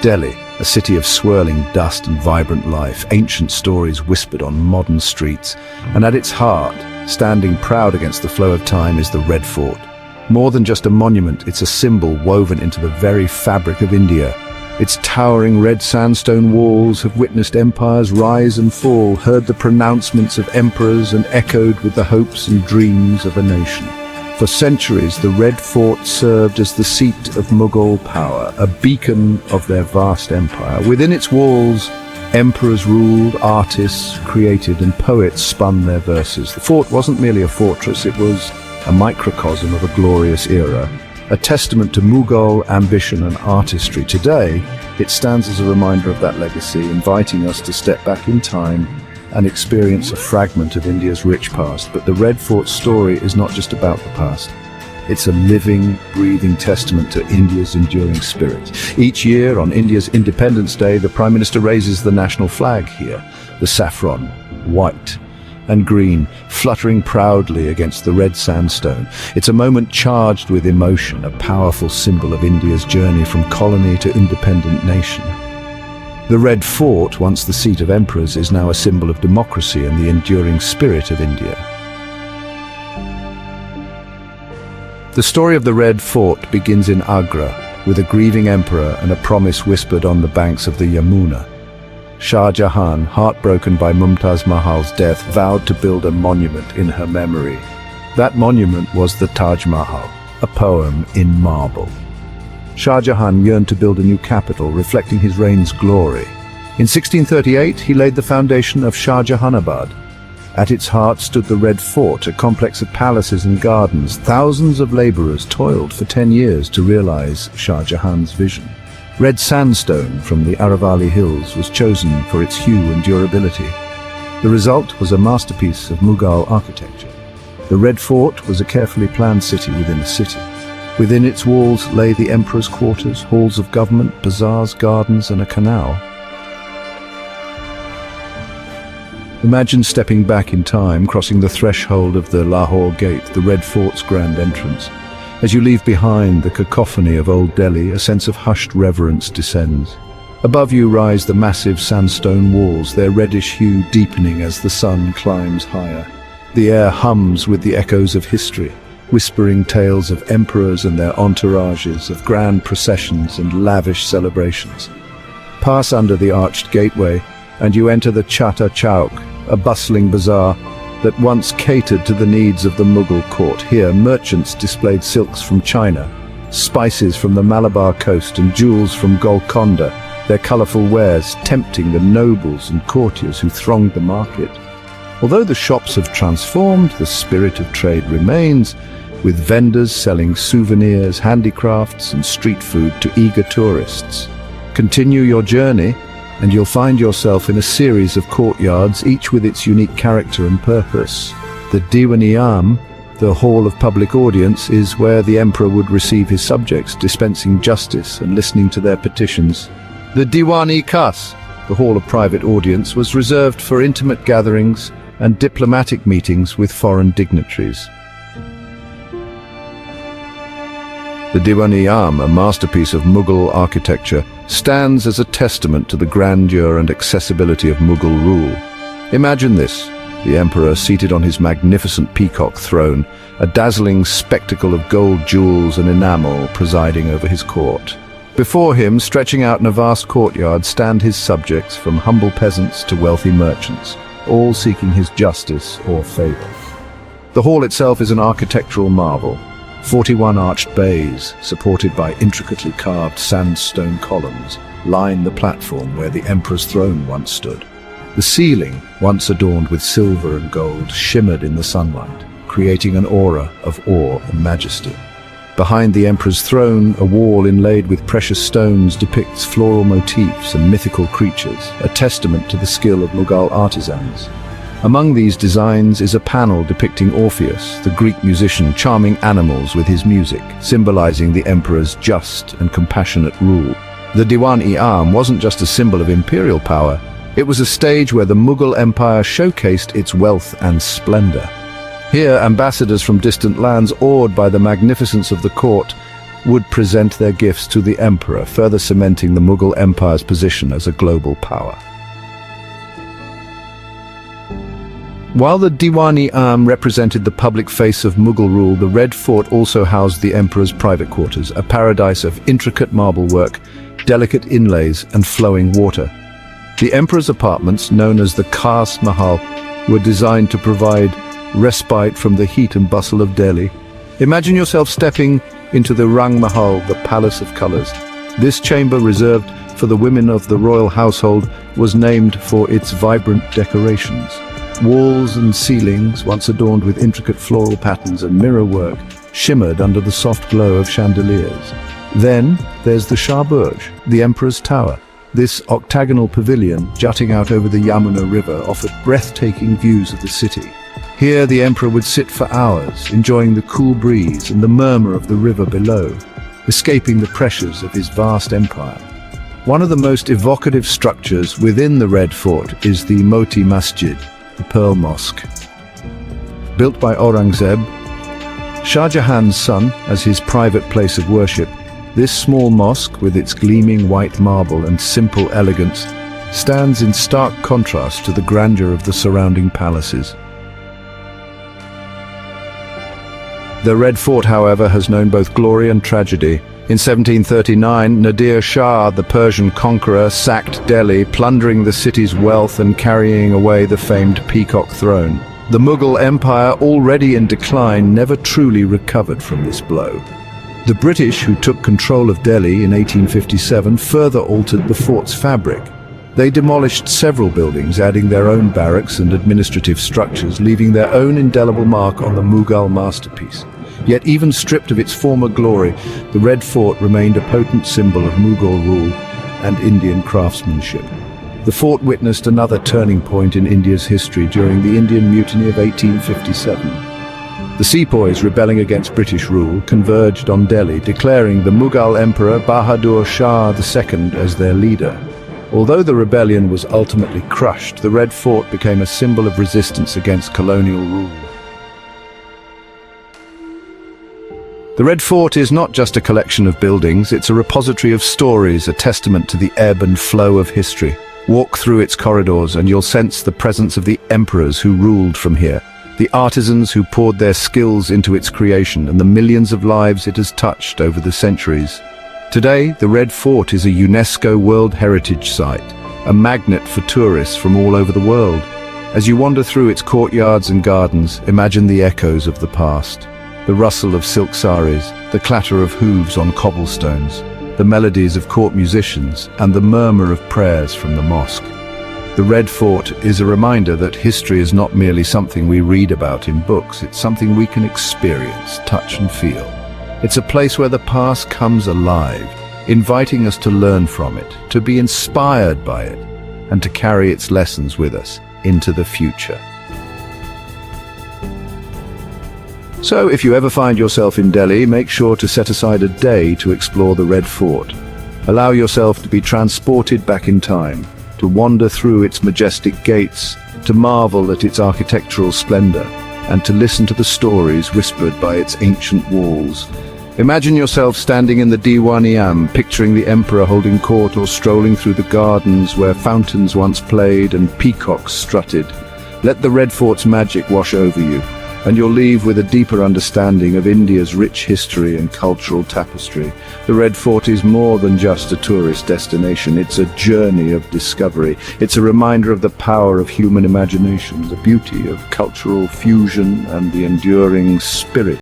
Delhi, a city of swirling dust and vibrant life, ancient stories whispered on modern streets, and at its heart, standing proud against the flow of time, is the Red Fort. More than just a monument, it's a symbol woven into the very fabric of India. Its towering red sandstone walls have witnessed empires rise and fall, heard the pronouncements of emperors, and echoed with the hopes and dreams of a nation. For centuries, the Red Fort served as the seat of Mughal power, a beacon of their vast empire. Within its walls, emperors ruled, artists created, and poets spun their verses. The fort wasn't merely a fortress, it was a microcosm of a glorious era, a testament to Mughal ambition and artistry. Today, it stands as a reminder of that legacy, inviting us to step back in time and experience a fragment of India's rich past. But the Red Fort's story is not just about the past. It's a living, breathing testament to India's enduring spirit. Each year, on India's Independence Day, the Prime Minister raises the national flag here, the saffron, white and green, fluttering proudly against the red sandstone. It's a moment charged with emotion, a powerful symbol of India's journey from colony to independent nation. The Red Fort, once the seat of emperors, is now a symbol of democracy and the enduring spirit of India. The story of the Red Fort begins in Agra, with a grieving emperor and a promise whispered on the banks of the Yamuna. Shah Jahan, heartbroken by Mumtaz Mahal's death, vowed to build a monument in her memory. That monument was the Taj Mahal, a poem in marble. Shah Jahan yearned to build a new capital, reflecting his reign's glory. In 1638, he laid the foundation of Shah Jahanabad. At its heart stood the Red Fort, a complex of palaces and gardens. Thousands of laborers toiled for 10 years to realize Shah Jahan's vision. Red sandstone from the Aravalli Hills was chosen for its hue and durability. The result was a masterpiece of Mughal architecture. The Red Fort was a carefully planned city within a city. Within its walls lay the emperor's quarters, halls of government, bazaars, gardens, and a canal. Imagine stepping back in time, crossing the threshold of the Lahore Gate, the Red Fort's grand entrance. As you leave behind the cacophony of old Delhi, a sense of hushed reverence descends. Above you rise the massive sandstone walls, their reddish hue deepening as the sun climbs higher. The air hums with the echoes of history, whispering tales of emperors and their entourages, of grand processions and lavish celebrations. Pass under the arched gateway, and you enter the Chata Chowk, a bustling bazaar that once catered to the needs of the Mughal court. Here, merchants displayed silks from China, spices from the Malabar coast, and jewels from Golconda, their colourful wares tempting the nobles and courtiers who thronged the market. Although the shops have transformed, the spirit of trade remains, with vendors selling souvenirs, handicrafts, and street food to eager tourists. Continue your journey, and you'll find yourself in a series of courtyards, each with its unique character and purpose. The Diwan-e-Am, the hall of public audience, is where the emperor would receive his subjects, dispensing justice and listening to their petitions. The Diwan-e-Khas, the hall of private audience, was reserved for intimate gatherings and diplomatic meetings with foreign dignitaries. The Diwan-e-Am, a masterpiece of Mughal architecture, stands as a testament to the grandeur and accessibility of Mughal rule. Imagine this: the emperor seated on his magnificent peacock throne, a dazzling spectacle of gold jewels and enamel presiding over his court. Before him, stretching out in a vast courtyard, stand his subjects, from humble peasants to wealthy merchants, all seeking his justice or favor. The hall itself is an architectural marvel. 41 arched bays, supported by intricately carved sandstone columns, line the platform where the emperor's throne once stood. The ceiling, once adorned with silver and gold, shimmered in the sunlight, creating an aura of awe and majesty. Behind the emperor's throne, a wall inlaid with precious stones depicts floral motifs and mythical creatures, a testament to the skill of Mughal artisans. Among these designs is a panel depicting Orpheus, the Greek musician, charming animals with his music, symbolizing the emperor's just and compassionate rule. The Diwan-e-Am wasn't just a symbol of imperial power, it was a stage where the Mughal Empire showcased its wealth and splendor. Here, ambassadors from distant lands, awed by the magnificence of the court, would present their gifts to the emperor, further cementing the Mughal Empire's position as a global power. While the Diwan-e-Am represented the public face of Mughal rule, the Red Fort also housed the emperor's private quarters, a paradise of intricate marble work, delicate inlays, and flowing water. The emperor's apartments, known as the Khas Mahal, were designed to provide respite from the heat and bustle of Delhi. Imagine yourself stepping into the Rang Mahal, the Palace of Colors. This chamber, reserved for the women of the royal household, was named for its vibrant decorations. Walls and ceilings, once adorned with intricate floral patterns and mirror work, shimmered under the soft glow of chandeliers. Then there's the Shah Burj, the emperor's tower. This octagonal pavilion, jutting out over the Yamuna River, offered breathtaking views of the city. Here the emperor would sit for hours, enjoying the cool breeze and the murmur of the river below, escaping the pressures of his vast empire. One of the most evocative structures within the Red Fort is the Moti Masjid, the Pearl Mosque. Built by Aurangzeb, Shah Jahan's son, as his private place of worship, this small mosque, with its gleaming white marble and simple elegance, stands in stark contrast to the grandeur of the surrounding palaces. The Red Fort, however, has known both glory and tragedy. In 1739, Nadir Shah, the Persian conqueror, sacked Delhi, plundering the city's wealth and carrying away the famed Peacock Throne. The Mughal Empire, already in decline, never truly recovered from this blow. The British, who took control of Delhi in 1857, further altered the fort's fabric. They demolished several buildings, adding their own barracks and administrative structures, leaving their own indelible mark on the Mughal masterpiece. Yet even stripped of its former glory, the Red Fort remained a potent symbol of Mughal rule and Indian craftsmanship. The fort witnessed another turning point in India's history during the Indian Mutiny of 1857. The sepoys rebelling against British rule converged on Delhi, declaring the Mughal Emperor Bahadur Shah II as their leader. Although the rebellion was ultimately crushed, the Red Fort became a symbol of resistance against colonial rule. The Red Fort is not just a collection of buildings, it's a repository of stories, a testament to the ebb and flow of history. Walk through its corridors and you'll sense the presence of the emperors who ruled from here, the artisans who poured their skills into its creation, and the millions of lives it has touched over the centuries. Today, the Red Fort is a UNESCO World Heritage Site, a magnet for tourists from all over the world. As you wander through its courtyards and gardens, imagine the echoes of the past. The rustle of silk saris, the clatter of hooves on cobblestones, the melodies of court musicians, and the murmur of prayers from the mosque. The Red Fort is a reminder that history is not merely something we read about in books, it's something we can experience, touch and feel. It's a place where the past comes alive, inviting us to learn from it, to be inspired by it, and to carry its lessons with us into the future. So if you ever find yourself in Delhi, make sure to set aside a day to explore the Red Fort. Allow yourself to be transported back in time, to wander through its majestic gates, to marvel at its architectural splendor, and to listen to the stories whispered by its ancient walls. Imagine yourself standing in the Diwan-e-Am, picturing the emperor holding court or strolling through the gardens where fountains once played and peacocks strutted. Let the Red Fort's magic wash over you, and you'll leave with a deeper understanding of India's rich history and cultural tapestry. The Red Fort is more than just a tourist destination, it's a journey of discovery. It's a reminder of the power of human imagination, the beauty of cultural fusion, and the enduring spirit